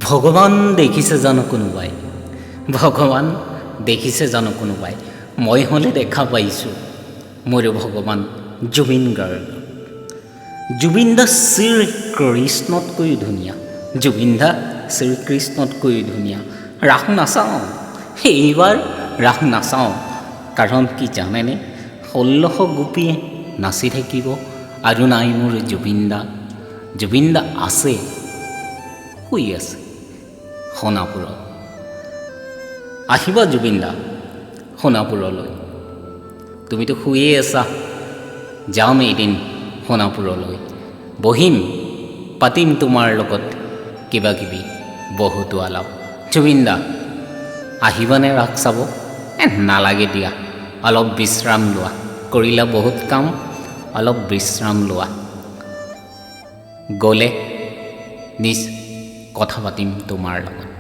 ভগৱান দেখিছে জানো কোনোবাই? ভগৱান দেখিছে জানো কোনোবাই? মই হ'লে দেখা পাইছোঁ মোৰ ভগৱান জুবিন গাৰ্গ। জুবিন দা শ্ৰীকৃষ্ণতকৈও ধুনীয়া, জুবিন দা শ্ৰীকৃষ্ণতকৈও ধুনীয়া। ৰাস নাচাওঁ, এইবাৰ ৰাস নাচাওঁ, কাৰণ কি জানেনে? 1600 গোপীয়ে নাচি থাকিব আৰু নাই মোৰ জুবিন দা। জুবিন দা আছে, শুই আছে সোণাপুৰত। আহিবা জুবিন দা সোণাপুৰলৈ। তুমিতো শুয়ে আছা, যাম এদিন সোণাপুৰলৈ, বহিম, পাতিম তোমাৰ লগত কিবা কিবি বহুতো আলাপ। জুবিন দা আহিবানে ৰাস চাব? নালাগে দিয়া, অলপ বিশ্ৰাম লোৱা, কৰিলা বহুত কাম, অলপ বিশ্ৰাম লোৱা। গ'লে কথা পাতিম তোমাৰ লগত।